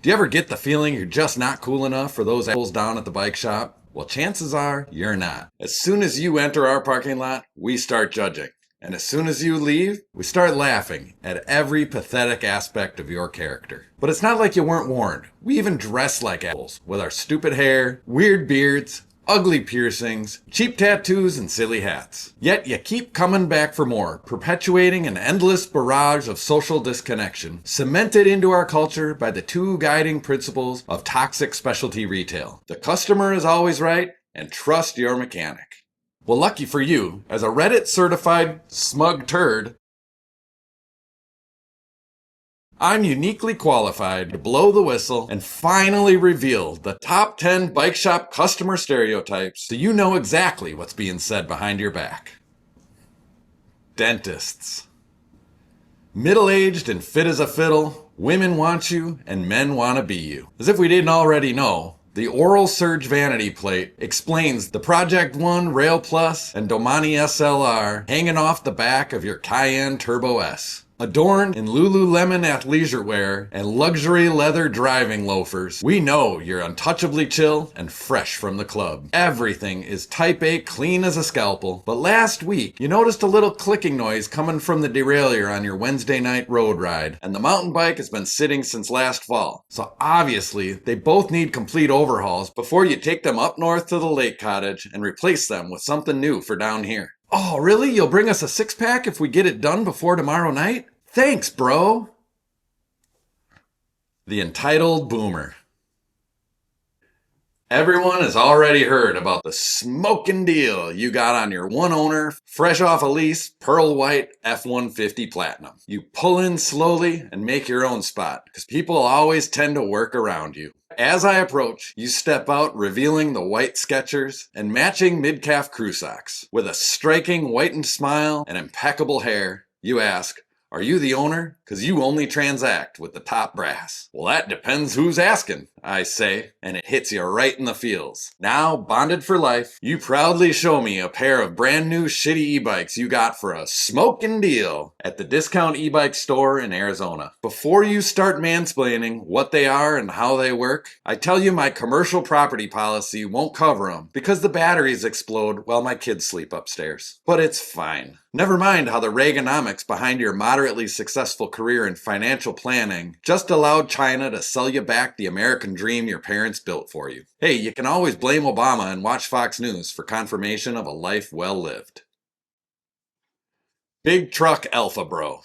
Do you ever get the feeling you're just not cool enough for those assholes down at the bike shop? Well, chances are you're not. As soon as you enter our parking lot, we start judging. And as soon as you leave, we start laughing at every pathetic aspect of your character. But it's not like you weren't warned. We even dress like assholes with our stupid hair, weird beards, ugly piercings, cheap tattoos, and silly hats. Yet you keep coming back for more, perpetuating an endless barrage of social disconnection, cemented into our culture by the two guiding principles of toxic specialty retail. The customer is always right, and trust your mechanic. Well, lucky for you, as a Reddit-certified smug turd, I'm uniquely qualified to blow the whistle and finally reveal the top 10 bike shop customer stereotypes so you know exactly what's being said behind your back. Dentists. Middle-aged and fit as a fiddle, women want you and men want to be you. As if we didn't already know, the Oral Surge Vanity Plate explains the Project One Rail Plus and Domani SLR hanging off the back of your Cayenne Turbo S. Adorned in Lululemon athleisure wear and luxury leather driving loafers, we know you're untouchably chill and fresh from the club. Everything is Type A clean as a scalpel, but last week you noticed a little clicking noise coming from the derailleur on your Wednesday night road ride, and the mountain bike has been sitting since last fall. So obviously, they both need complete overhauls before you take them up north to the lake cottage and replace them with something new for down here. Oh, really? You'll bring us a six-pack if we get it done before tomorrow night? Thanks, bro. The entitled boomer. Everyone has already heard about the smoking deal you got on your one-owner, fresh off a lease, pearl white F-150 Platinum. You pull in slowly and make your own spot, because people always tend to work around you. As I approach, you step out revealing the white Skechers and matching mid-calf crew socks. With a striking whitened smile and impeccable hair, you ask, "Are you the owner? 'Cause you only transact with the top brass." "Well, that depends who's asking," I say, and it hits you right in the feels. Now, bonded for life, you proudly show me a pair of brand new shitty e-bikes you got for a smoking deal at the discount e-bike store in Arizona. Before you start mansplaining what they are and how they work, I tell you my commercial property policy won't cover them because the batteries explode while my kids sleep upstairs. But it's fine. Never mind how the Reaganomics behind your moderately successful career in financial planning just allowed China to sell you back the American dream your parents built for you. Hey, you can always blame Obama and watch Fox News for confirmation of a life well lived. Big Truck Alpha Bro.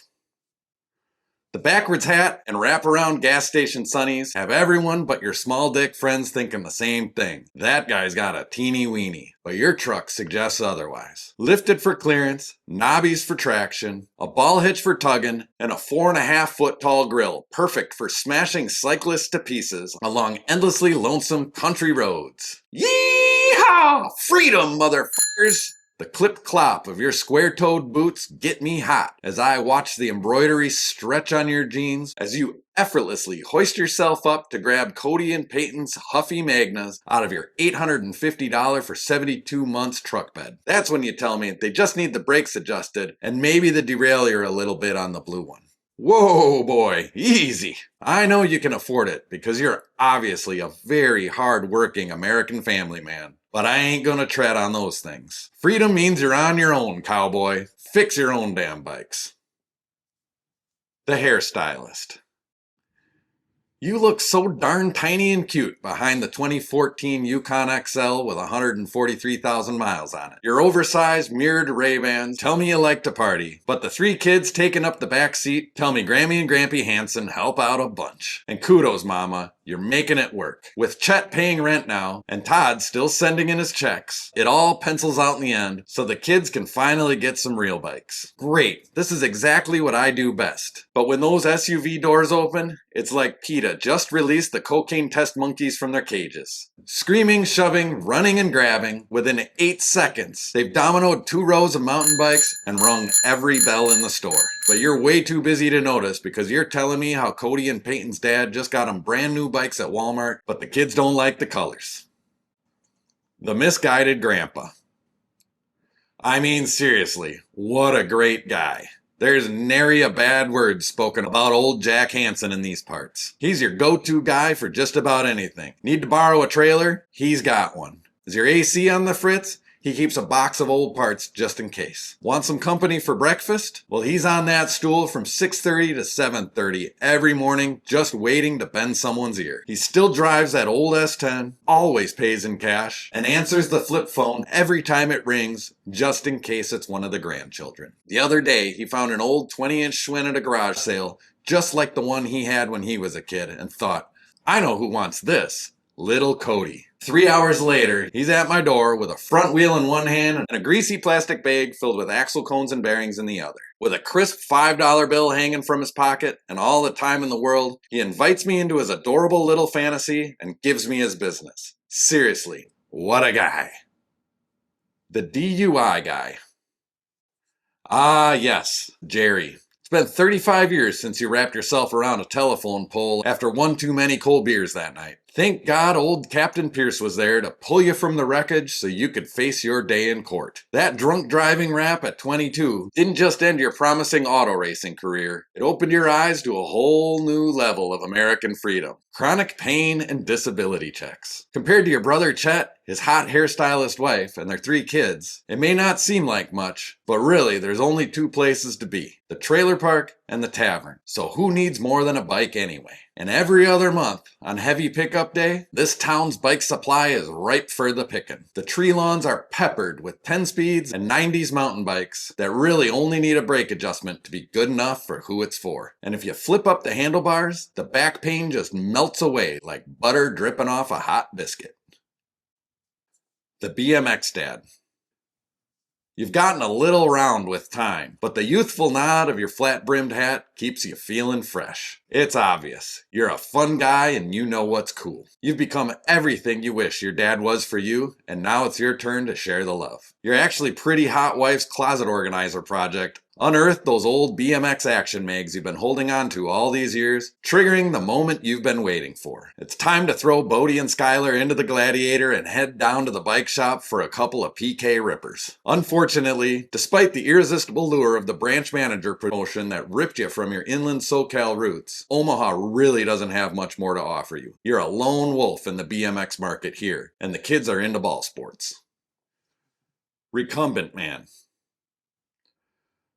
The backwards hat and wraparound gas station sunnies have everyone but your small dick friends thinking the same thing. That guy's got a teeny weenie, but your truck suggests otherwise. Lifted for clearance, knobbies for traction, a ball hitch for tugging, and a 4.5-foot tall grill, perfect for smashing cyclists to pieces along endlessly lonesome country roads. Yeehaw! Freedom, motherfuckers! The clip-clop of your square-toed boots get me hot as I watch the embroidery stretch on your jeans as you effortlessly hoist yourself up to grab Cody and Peyton's Huffy Magnas out of your $850 for 72 months truck bed. That's when you tell me they just need the brakes adjusted and maybe the derailleur a little bit on the blue one. Whoa, boy, easy. I know you can afford it because you're obviously a very hard-working American family man. But I ain't gonna tread on those things. Freedom means you're on your own, cowboy. Fix your own damn bikes. The hairstylist. You look so darn tiny and cute behind the 2014 Yukon XL with 143,000 miles on it. Your oversized mirrored Ray-Bans tell me you like to party, but the three kids taking up the back seat tell me Grammy and Grampy Hansen help out a bunch. And kudos, Mama, you're making it work. With Chet paying rent now, and Todd still sending in his checks, it all pencils out in the end, so the kids can finally get some real bikes. Great, this is exactly what I do best. But when those SUV doors open, it's like PETA just released the cocaine test monkeys from their cages. Screaming, shoving, running, and grabbing, within 8 seconds, they've dominoed 2 rows of mountain bikes and rung every bell in the store. But you're way too busy to notice because you're telling me how Cody and Peyton's dad just got them brand new bikes at Walmart, but the kids don't like the colors. The Misguided Grandpa. I mean, seriously, what a great guy. There's nary a bad word spoken about old Jack Hansen in these parts. He's your go-to guy for just about anything. Need to borrow a trailer? He's got one. Is your AC on the fritz? He keeps a box of old parts just in case. Want some company for breakfast? Well, he's on that stool from 6:30 to 7:30 every morning, just waiting to bend someone's ear. He still drives that old S10, always pays in cash, and answers the flip phone every time it rings, just in case it's one of the grandchildren. The other day, he found an old 20-inch Schwinn at a garage sale, just like the one he had when he was a kid, and thought, I know who wants this. Little Cody. 3 hours later, he's at my door with a front wheel in one hand and a greasy plastic bag filled with axle cones and bearings in the other. With a crisp $5 bill hanging from his pocket and all the time in the world, he invites me into his adorable little fantasy and gives me his business. Seriously, what a guy. The DUI Guy. Ah, yes, Jerry. It's been 35 years since you wrapped yourself around a telephone pole after one too many cold beers that night. Thank God old Captain Pierce was there to pull you from the wreckage so you could face your day in court. That drunk driving rap at 22 didn't just end your promising auto racing career. It opened your eyes to a whole new level of American freedom. Chronic pain and disability checks. Compared to your brother Chet, his hot hairstylist wife, and their 3 kids, it may not seem like much, but really there's only 2 places to be. The trailer park and the tavern. So who needs more than a bike anyway? And every other month, on heavy pickup day, this town's bike supply is ripe for the picking. The tree lawns are peppered with 10 speeds and 90s mountain bikes that really only need a brake adjustment to be good enough for who it's for. And if you flip up the handlebars, the back pain just melts away like butter dripping off a hot biscuit. The BMX Dad. You've gotten a little round with time, but the youthful nod of your flat-brimmed hat keeps you feeling fresh. It's obvious. You're a fun guy and you know what's cool. You've become everything you wish your dad was for you, and now it's your turn to share the love. Your actually pretty hot wife's closet organizer project unearthed those old BMX action mags you've been holding on to all these years, triggering the moment you've been waiting for. It's time to throw Bodie and Skylar into the Gladiator and head down to the bike shop for a couple of PK rippers. Unfortunately, despite the irresistible lure of the branch manager promotion that ripped you from your inland SoCal roots, Omaha really doesn't have much more to offer you. You're a lone wolf in the BMX market here, and the kids are into ball sports. Recumbent Man.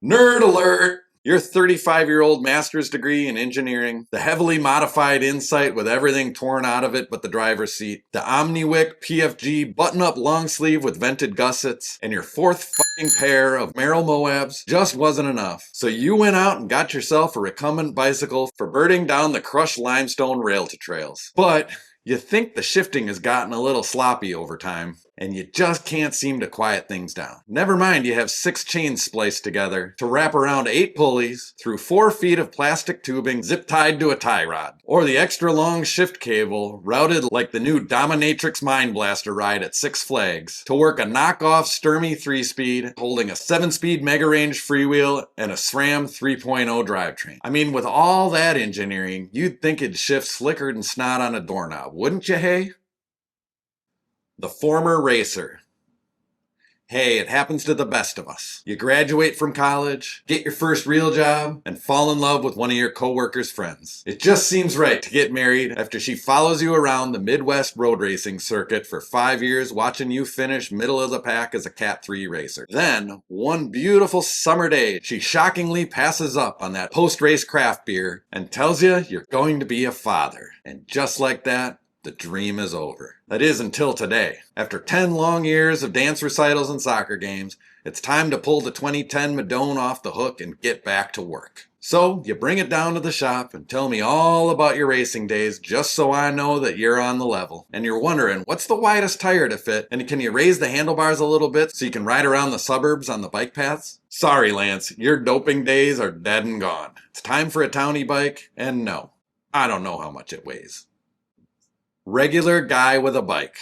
Nerd alert! Your 35-year-old master's degree in engineering, the heavily modified Insight with everything torn out of it but the driver's seat, the OmniWick PFG button-up long sleeve with vented gussets, and your 4th fucking pair of Merrill Moabs just wasn't enough. So you went out and got yourself a recumbent bicycle for birding down the crushed limestone rail-to-trails. But you think the shifting has gotten a little sloppy over time, and you just can't seem to quiet things down. Never mind you have 6 chains spliced together to wrap around 8 pulleys through 4 feet of plastic tubing zip-tied to a tie rod, or the extra long shift cable routed like the new Dominatrix Mind Blaster ride at Six Flags to work a knockoff Sturmy 3-speed holding a 7-speed Mega Range freewheel and a SRAM 3.0 drivetrain. I mean, with all that engineering, you'd think it'd shift slicker than snot on a doorknob, wouldn't you, hey? The former racer. Hey, it happens to the best of us. You graduate from college, get your first real job, and fall in love with one of your coworkers' friends. It just seems right to get married after she follows you around the Midwest road racing circuit for 5 years, watching you finish middle of the pack as a Cat 3 racer. Then, one beautiful summer day, she shockingly passes up on that post-race craft beer and tells you you're going to be a father. And just like that, the dream is over. That is, until today. After 10 long years of dance recitals and soccer games, it's time to pull the 2010 Madone off the hook and get back to work. So, you bring it down to the shop and tell me all about your racing days just so I know that you're on the level. And you're wondering, what's the widest tire to fit? And can you raise the handlebars a little bit so you can ride around the suburbs on the bike paths? Sorry, Lance, your doping days are dead and gone. It's time for a townie bike, and no, I don't know how much it weighs. Regular guy with a bike.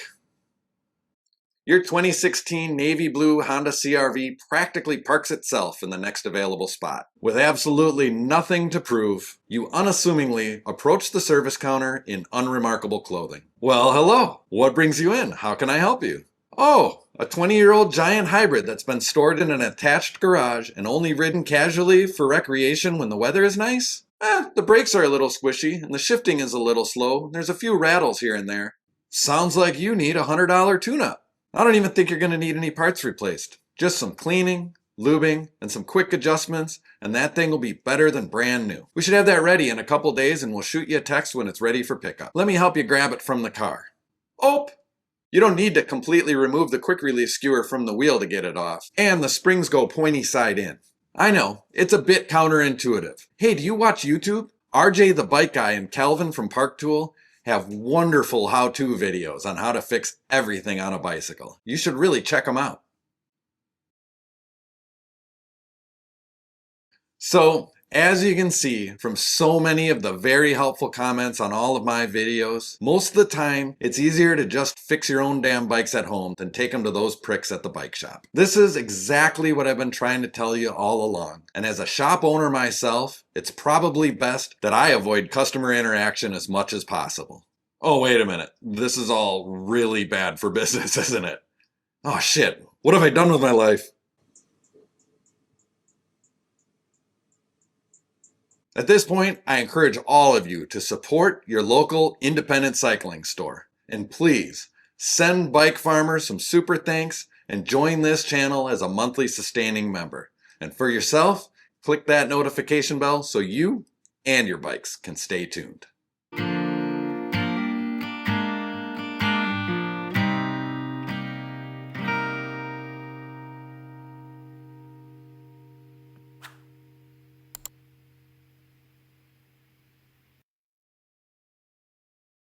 Your 2016 navy blue Honda CR-V practically parks itself in the next available spot. With absolutely nothing to prove, you unassumingly approach the service counter in unremarkable clothing. Well, hello. What brings you in? How can I help you? Oh, a 20-year-old giant hybrid that's been stored in an attached garage and only ridden casually for recreation when the weather is nice? The brakes are a little squishy and the shifting is a little slow. There's a few rattles here and there. Sounds like you need a $100 tune-up. I don't even think you're going to need any parts replaced. Just some cleaning, lubing, and some quick adjustments, and that thing will be better than brand new. We should have that ready in a couple days and we'll shoot you a text when it's ready for pickup. Let me help you grab it from the car. Oh! You don't need to completely remove the quick release skewer from the wheel to get it off, and the springs go pointy side in. I know, it's a bit counterintuitive. Hey, do you watch YouTube? RJ the Bike Guy and Calvin from Park Tool have wonderful how-to videos on how to fix everything on a bicycle. You should really check them out. So, as you can see from so many of the very helpful comments on all of my videos, most of the time it's easier to just fix your own damn bikes at home than take them to those pricks at the bike shop. This is exactly what I've been trying to tell you all along. And as a shop owner myself, it's probably best that I avoid customer interaction as much as possible. Oh, wait a minute. This is all really bad for business, isn't it? Oh shit, what have I done with my life? At this point, I encourage all of you to support your local independent cycling store. And please, send Bike Farmers some super thanks and join this channel as a monthly sustaining member. And for yourself, click that notification bell so you and your bikes can stay tuned.